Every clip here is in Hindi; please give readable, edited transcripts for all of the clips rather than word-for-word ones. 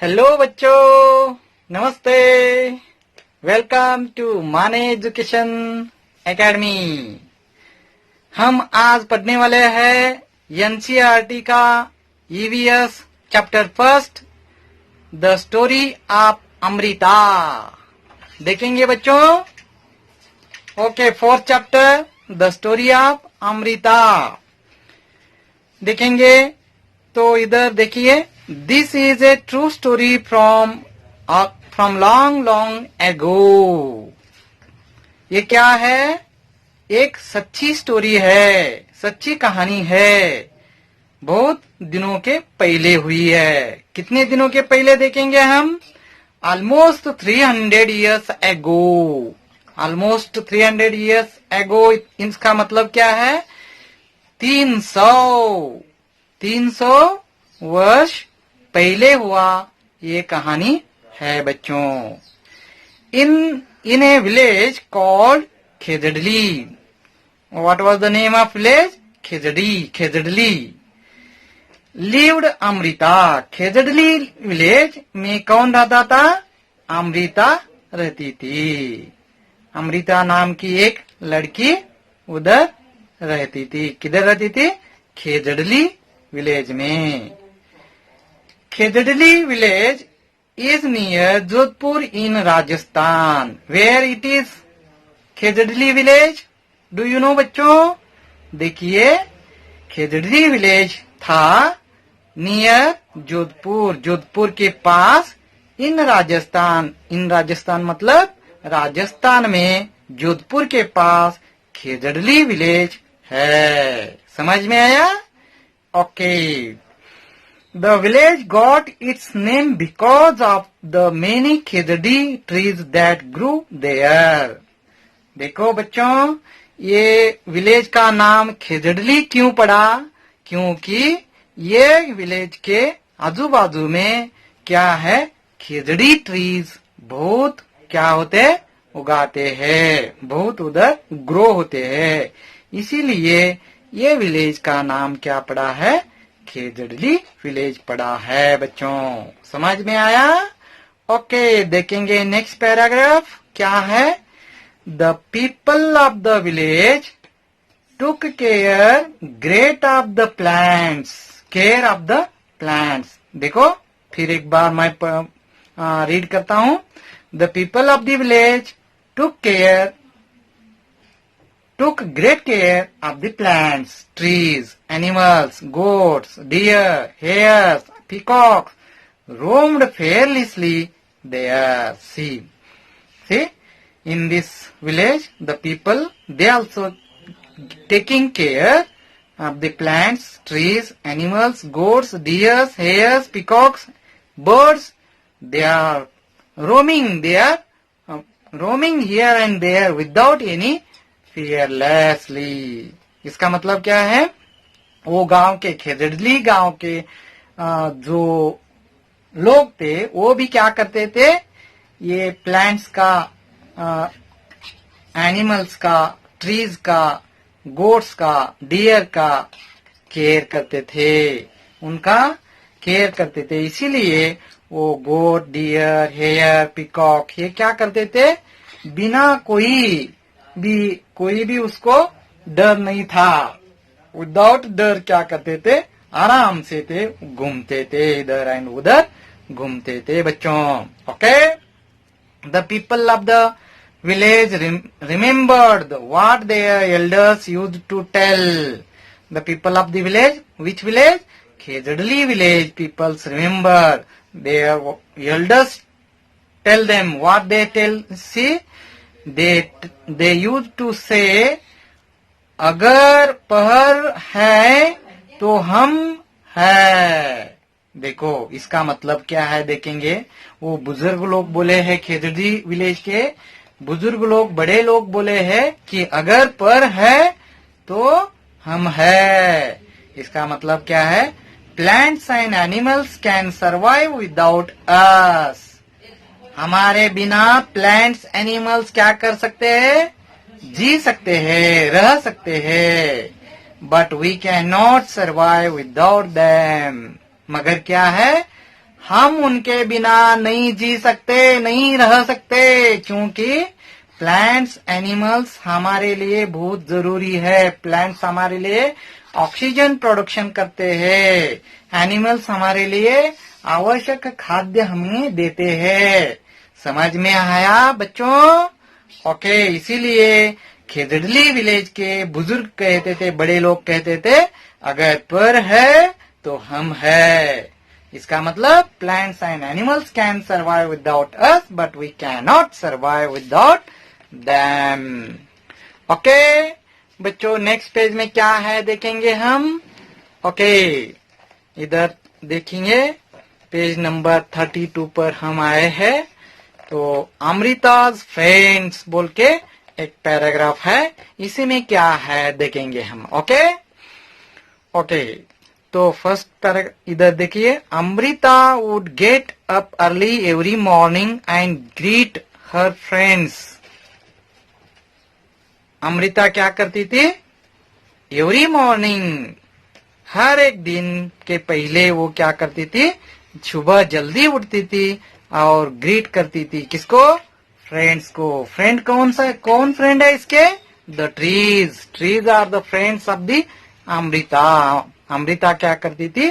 हेलो बच्चों, नमस्ते। वेलकम टू माने एजुकेशन एकेडमी। हम आज पढ़ने वाले हैं एनसीईआरटी का EVS chapter first, the story of Amrita. देखेंगे बच्चों। Okay, fourth chapter the story of Amrita देखेंगे। तो इधर देखिए, this is a true story from long long ago. ये क्या है? एक सच्ची स्टोरी है, सच्ची कहानी है, बहुत दिनों के पहले हुई है। कितने दिनों के पहले देखेंगे हम? Almost 300 years ago. Almost 300 years ago, इसका मतलब क्या है? 300 वर्ष पहले हुआ ये कहानी है बच्चों। In a village called Khejarli. What was the name of village? Khejarli lived Amrita. Khejarli village में कौन रहता था? अमृता रहती थी। अमृता नाम की एक लड़की उधर रहती थी। किधर रहती थी? खेजड़ली विलेज में। Khejarli village is near Jodhpur in Rajasthan. Where it is Khejarli village? Do you know बच्चों? देखिए, खेजड़ली विलेज था नियर जोधपुर, जोधपुर के पास। इन राजस्थान मतलब राजस्थान में जोधपुर के पास खेजड़ली विलेज है। समझ में आया? Okay. The village got its name because of the many khejri trees that grew there. देखो बच्चों, ये विलेज का नाम खेजड़ली क्यों पड़ा? क्योंकि ये विलेज के आजू बाजू में क्या है? खेजड़ी ट्रीज बहुत क्या होते? उगाते हैं, बहुत उधर ग्रो होते हैं। इसीलिए ये विलेज का नाम क्या पड़ा है? खेजड़ली विलेज पड़ा है बच्चों। समझ में आया? ओके, देखेंगे नेक्स्ट पैराग्राफ क्या है। The people of the village took care of the plants. देखो, फिर एक बार मैं रीड करता हूँ। The people of the village took great care of the plants, trees, animals, goats, deer, hares, peacocks, roamed fearlessly there. See, in this village, the people, they also taking care of the plants, trees, animals, goats, deer, hares, peacocks, birds. They are roaming here and there without any fearlessly. इसका मतलब क्या है? वो गांव के, खेजड़ली गांव के जो लोग थे, वो भी क्या करते थे? ये प्लांट्स का, एनिमल्स का, ट्रीज का, गोट्स का, डियर का केयर करते थे। उनका केयर करते थे। इसीलिए वो गोट, डियर, हेयर, पिकॉक, ये क्या करते थे? बिना कोई भी उसको डर नहीं था। विदाउट डर क्या करते थे? आराम से थे, घूमते थे, इधर एंड उधर घूमते थे बच्चों। Okay. The people of the village remembered what their elders used to tell. The people of the village, which village? Khejarli village peoples remember their elders tell them what they tell. See, they used to say, अगर पहर है तो हम है। देखो, इसका मतलब क्या है देखेंगे। वो बुजुर्ग लोग बोले हैं, खेजड़ी विलेज के बुजुर्ग लोग, बड़े लोग बोले हैं कि अगर पर है तो हम है। इसका मतलब क्या है? Plants and animals can survive without अस। हमारे बिना प्लांट्स, एनिमल्स क्या कर सकते हैं? जी सकते हैं, रह सकते हैं। But we can not survive without them. मगर क्या है? हम उनके बिना नहीं जी सकते, नहीं रह सकते, क्योंकि प्लांट्स एनिमल्स हमारे लिए बहुत जरूरी है। प्लांट्स हमारे लिए ऑक्सीजन प्रोडक्शन करते हैं, एनिमल्स हमारे लिए आवश्यक खाद्य हमें देते हैं। समझ में आया बच्चों? ओके, इसीलिए खेजड़ली विलेज के बुजुर्ग कहते थे, बड़े लोग कहते थे, अगर पर है तो हम है। इसका मतलब plants and animals can survive without us, but we can not survive without them. Okay बच्चों, नेक्स्ट पेज में क्या है देखेंगे हम। ओके, इधर देखेंगे पेज नंबर 32 पर हम आए हैं। तो अमृताज फ्रेंड्स बोल के एक पैराग्राफ है, इसी में क्या है देखेंगे हम। ओके ओके, तो फर्स्ट पैराग्राफ इधर देखिए। Amrita would get up early every morning and greet her friends. Amrita क्या करती थी? एवरी मॉर्निंग, हर एक दिन के पहले वो क्या करती थी? सुबह जल्दी उठती थी और ग्रीट करती थी किसको? फ्रेंड्स को। फ्रेंड कौन सा? कौन फ्रेंड है इसके? The trees. Trees are the friends of the Amrita. अमृता क्या करती थी?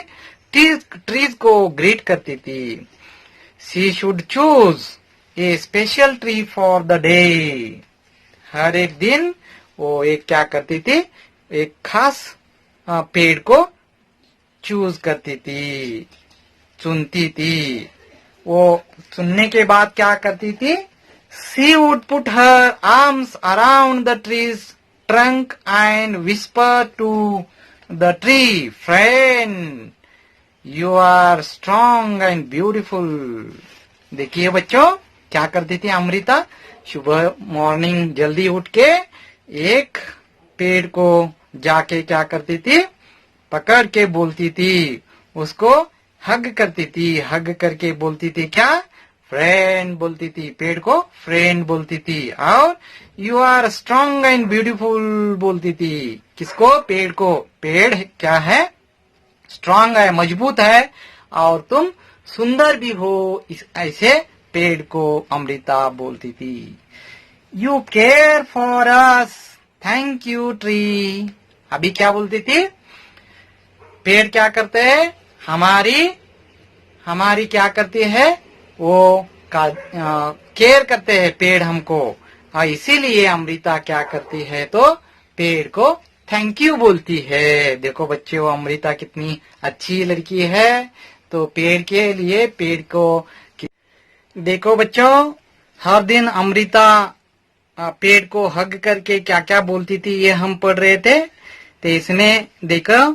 ट्रीज को ग्रीट करती थी। She should choose a special tree for the day. हर एक दिन वो एक क्या करती थी? एक खास पेड़ को चूज करती थी, चुनती थी। वो चुनने के बाद क्या करती थी? She would put her arms around the trees trunk and whisper to the tree, friend you are strong and beautiful. देखिए बच्चों, क्या करती थी अमृता? सुबह मॉर्निंग जल्दी उठ के एक पेड़ को जाके क्या करती थी? पकड़ के बोलती थी, उसको हग करती थी। हग करके बोलती थी क्या? फ्रेंड बोलती थी, पेड़ को फ्रेंड बोलती थी। और you are strong and beautiful बोलती थी। किसको? पेड़ को। पेड़ क्या है? स्ट्रॉन्ग है, मजबूत है, और तुम सुंदर भी हो, ऐसे पेड़ को अमृता बोलती थी। You care for us, thank you tree. अभी क्या बोलती थी? पेड़ क्या करते हैं? हमारी क्या करती है? वो केयर करते हैं पेड़ हमको, और इसीलिए अमृता क्या करती है? तो पेड़ को थैंक यू बोलती है। देखो बच्चे, वो अमृता कितनी अच्छी लड़की है। तो पेड़ के लिए पेड़ को देखो बच्चों, हर दिन अमृता पेड़ को हग करके क्या क्या बोलती थी, ये हम पढ़ रहे थे। तो इसमें देखो,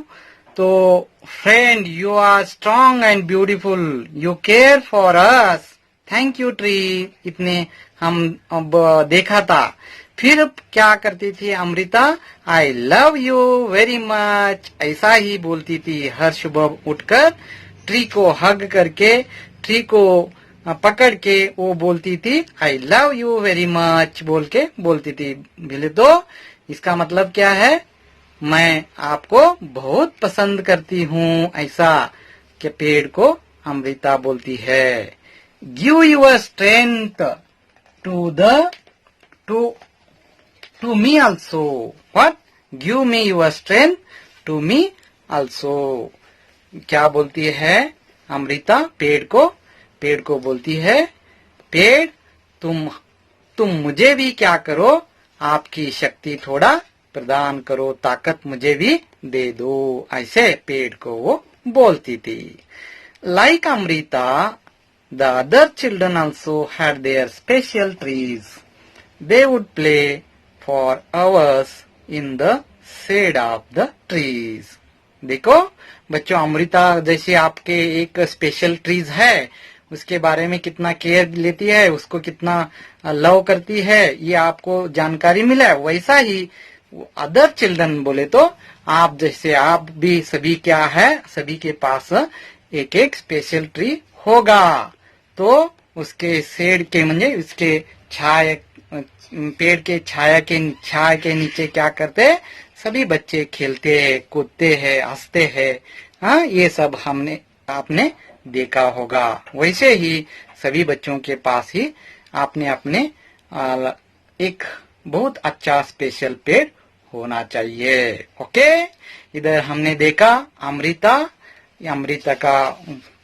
तो friend you are strong and beautiful, you care for us, thank you tree, इतने हम अब देखा था। फिर क्या करती थी Amrita? I love you very much, ऐसा ही बोलती थी। हर सुबह उठकर ट्री को हग करके, ट्री को पकड़ के वो बोलती थी आई लव यू वेरी मच बोल के बोलती थी। बोले तो इसका मतलब क्या है? मैं आपको बहुत पसंद करती हूँ, ऐसा के पेड़ को अमृता बोलती है। Give your strength to me also. What? Give me your strength to me also. क्या बोलती है अमृता? पेड़ को बोलती है, पेड़ तुम मुझे भी क्या करो? आपकी शक्ति थोड़ा प्रदान करो, ताकत मुझे भी दे दो, ऐसे पेड़ को वो बोलती थी। Like Amrita, the other children also had their special trees. They would play for hours in the shade of the trees. देखो बच्चों, अमृता जैसे आपके एक स्पेशल ट्रीज है, उसके बारे में कितना केयर लेती है, उसको कितना लव करती है, ये आपको जानकारी मिला है। वैसा ही अदर चिल्ड्रन बोले तो आप जैसे, आप भी सभी क्या है, सभी के पास एक एक स्पेशल ट्री होगा। तो उसके शेड के म्हणजे उसके छाया, पेड़ के छाया के नीचे क्या करते हैं? सभी बच्चे खेलते हैं, कूदते हैं, हंसते हैं। हाँ, ये सब आपने देखा होगा। वैसे ही सभी बच्चों के पास ही अपने अपने एक बहुत अच्छा स्पेशल पेड़ होना चाहिए। ओके, इधर हमने देखा अमृता, अमृता का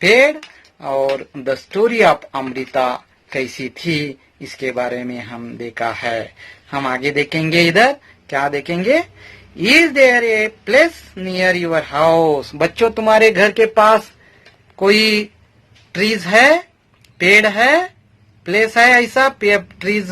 पेड़ और द स्टोरी ऑफ अमृता कैसी थी इसके बारे में हम देखा है। हम आगे देखेंगे, इधर क्या देखेंगे, is there a place near your house. बच्चों, तुम्हारे घर के पास कोई ट्रीज है, पेड़ है, प्लेस है ऐसा ट्रीज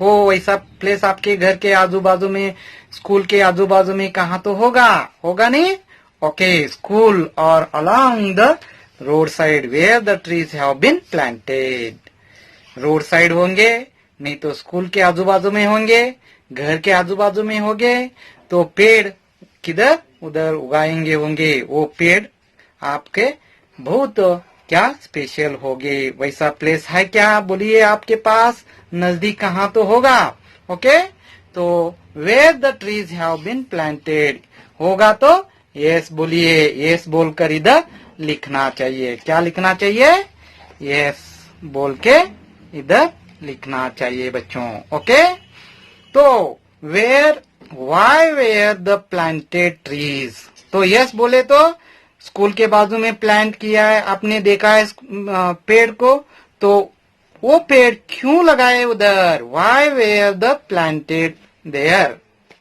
हो ऐसा प्लेस आपके घर के आजू बाजू में, स्कूल के आजू बाजू में कहाँ तो होगा, होगा नहीं? ओके, स्कूल और along the road side where the trees have been planted. Road side होंगे, नहीं तो स्कूल के आजू बाजू में होंगे, घर के आजू बाजू में होंगे, तो पेड़ किधर उधर उगाएंगे होंगे। वो पेड़ आपके बहुत क्या स्पेशल होगे। वैसा प्लेस है क्या, बोलिए आपके पास नजदीक कहाँ तो होगा। ओके, तो where the trees have been planted होगा तो यस बोलिए, यस बोलकर इधर लिखना चाहिए। क्या लिखना चाहिए? यस बोल के इधर लिखना चाहिए बच्चों। ओके, तो where, why where the planted trees, तो यस बोले तो स्कूल के बाजू में प्लांट किया है, आपने देखा है पेड़ को, तो वो पेड़ क्यों लगाए उधर, why where the planted there,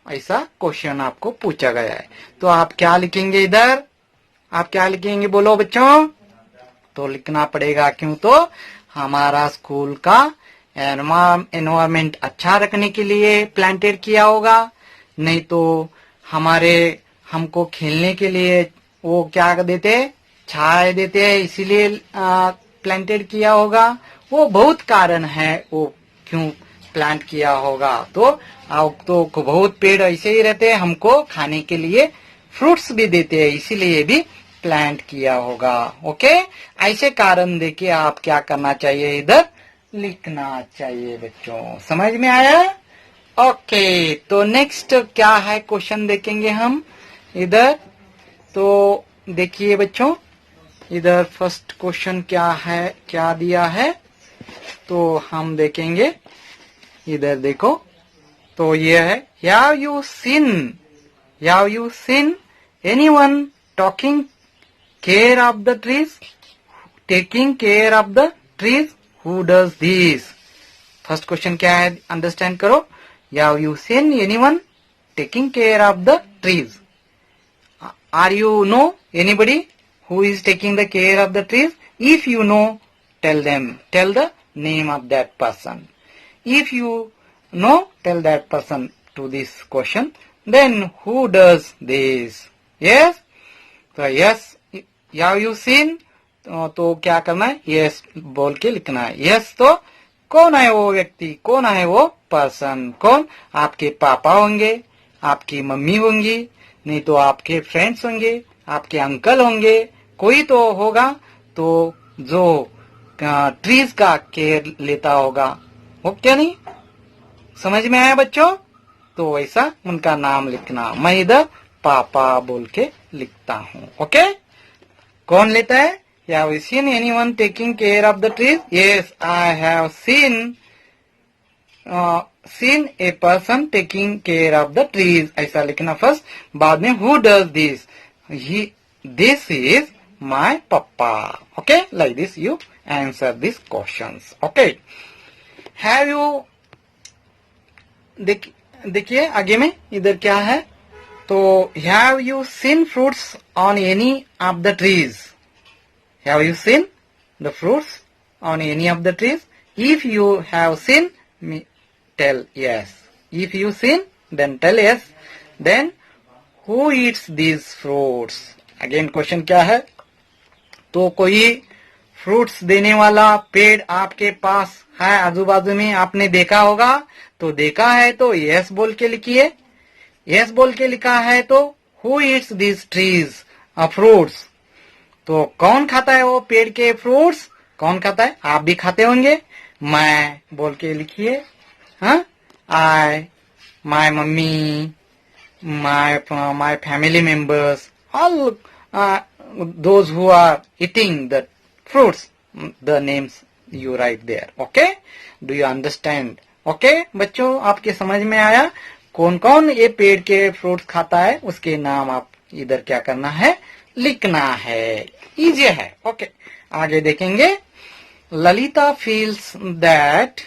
ऐसा क्वेश्चन आपको पूछा गया है। तो आप क्या लिखेंगे इधर, आप क्या लिखेंगे बोलो बच्चों? तो लिखना पड़ेगा, क्यों तो हमारा स्कूल का एनवायरमेंट अच्छा रखने के लिए प्लांटेड किया होगा, नहीं तो हमको खेलने के लिए वो क्या देते, छाए देते हैं, इसीलिए प्लांटेड किया होगा। वो बहुत कारण है वो क्यों प्लांट किया होगा। तो बहुत पेड़ ऐसे ही रहते हैं, हमको खाने के लिए फ्रूट्स भी देते हैं, इसीलिए भी प्लांट किया होगा। ओके, ऐसे कारण देके आप क्या करना चाहिए, इधर लिखना चाहिए बच्चों। समझ में आया? ओके, तो नेक्स्ट क्या है क्वेश्चन देखेंगे हम इधर। तो देखिए बच्चों, इधर फर्स्ट क्वेश्चन क्या है, क्या दिया है, तो हम देखेंगे। इधर देखो, तो ये है, have you seen anyone talking care of the trees, taking care of the trees, who does this. First question क्या है, अंडरस्टैंड करो। Have you seen anyone taking care of the trees, are you know anybody who is taking the care of the trees? If you know, tell the name of that person. If you know, tell that person to this question. Then who does this? Yes, तो yes, have you seen, तो क्या करना है, yes बोल के लिखना है। yes तो कौन है वो व्यक्ति, कौन है वो पर्सन, कौन, आपके पापा होंगे, आपकी मम्मी होंगी, नहीं तो आपके फ्रेंड्स होंगे, आपके अंकल होंगे, कोई तो होगा तो जो ट्रीज का केयर लेता होगा। वो क्या नहीं समझ में आया बच्चों? तो वैसा उनका नाम लिखना। मैं इधर पापा बोल के लिखता हूँ। ओके, कौन लेता है? Have you seen anyone taking care of the trees? Yes, I have seen a person taking care of the trees, ऐसा लिखना फर्स्ट। बाद में who does this, this is my papa. Okay, like this you answer this questions. Okay, have you, देखिए आगे में इधर क्या है, तो have you seen fruits on any of the trees, have you seen the fruits on any of the trees? If you have seen, tell yes. If you seen, then tell yes. Then who eats these fruits? Again question क्या है, तो कोई फ्रूट्स देने वाला पेड़ आपके पास है आजू बाजू में, आपने देखा होगा, तो देखा है तो yes बोल के लिखिए। yes बोल के लिखा है तो who eats these trees fruits, तो कौन खाता है वो पेड़ के फ्रूट्स, कौन खाता है? आप भी खाते होंगे। मैं बोल के लिखिए, हाँ, I, my mummy, my family members, all those who are eating the fruits, the names you write there. Okay? Do you understand? Okay? बच्चों, आपके समझ में आया? कौन कौन ये पेड़ के फ्रूट्स खाता है, उसके नाम आप इधर क्या करना है, लिखना है. इजी है. ओके, आगे देखेंगे. Lalita feels that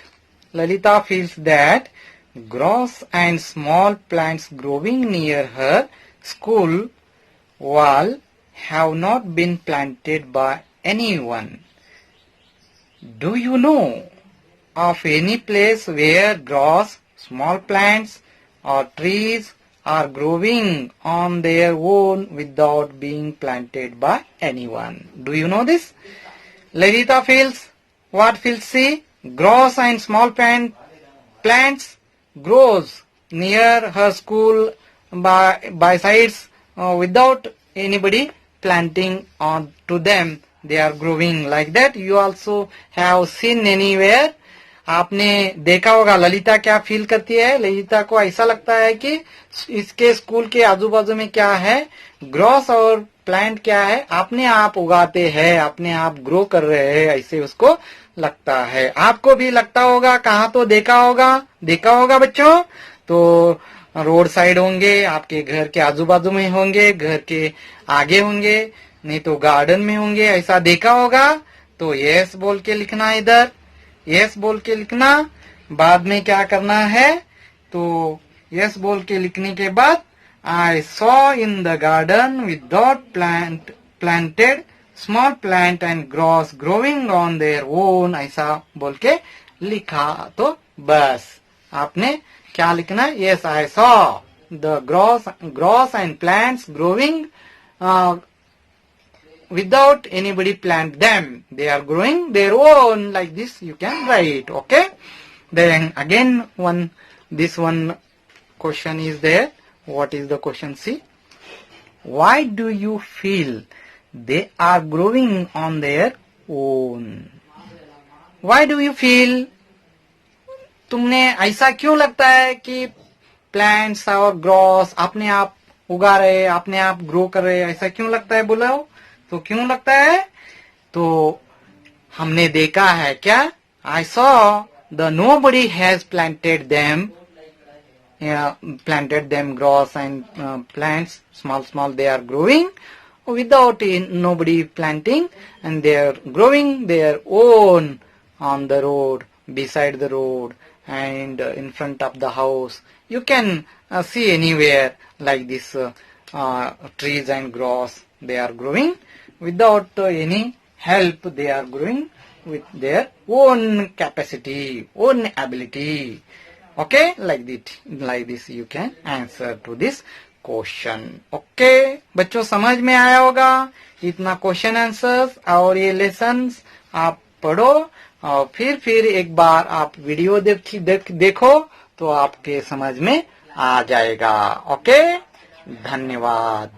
grass and small plants growing near her school wall have not been planted by anyone. Do you know of any place where grass, small plants or trees are growing on their own without being planted by anyone? Do you know this? Lalita feels, what feels she? Grass and small plants grows near her school by sides without anybody planting on to them. They are growing like that. You also have seen anywhere. आपने देखा होगा ललिता क्या फील करती है. ललिता को ऐसा लगता है कि इसके स्कूल के आजू बाजू में क्या है, ग्रॉस और प्लांट क्या है, अपने आप उगाते हैं, अपने आप ग्रो कर रहे हैं, ऐसे उसको लगता है. आपको भी लगता होगा. कहाँ तो देखा होगा बच्चों. तो रोड साइड होंगे, आपके घर के आजू बाजू में होंगे, घर के आगे होंगे, नहीं तो गार्डन में होंगे, ऐसा देखा होगा. तो यस बोल के लिखना, इधर यस बोल के लिखना. बाद में क्या करना है, तो यस बोल के लिखने के बाद I saw in the garden without planted small plant and grass growing on their own, ऐसा बोल के लिखा. तो बस आपने क्या लिखना है, yes I saw the grass and plants growing without anybody plant them. They are growing their own, like this you can write. Okay. Then again this one question is there. What is the question? See, why do you feel they are growing on their own? Why do you feel? तुमने ऐसा क्यों लगता है कि प्लांट्स और ग्रॉस अपने आप उगा रहे, अपने आप ग्रो कर रहे, ऐसा क्यों लगता है बोलो. तो क्यों लगता है, तो हमने देखा है क्या. I saw the nobody has planted them grass and plants, small they are growing without nobody planting, and they are growing their own on the road, beside the road, and in front of the house. You can see anywhere like this trees and grass, they are growing without any help. They are growing with their own capacity, own ability. Okay, like this you can answer to this question. Okay, बच्चों समझ में आया होगा. इतना क्वेश्चन आंसर्स और ये लेसन्स आप पढ़ो और फिर एक बार आप वीडियो देखो तो आपके समझ में आ जाएगा. ओके, धन्यवाद.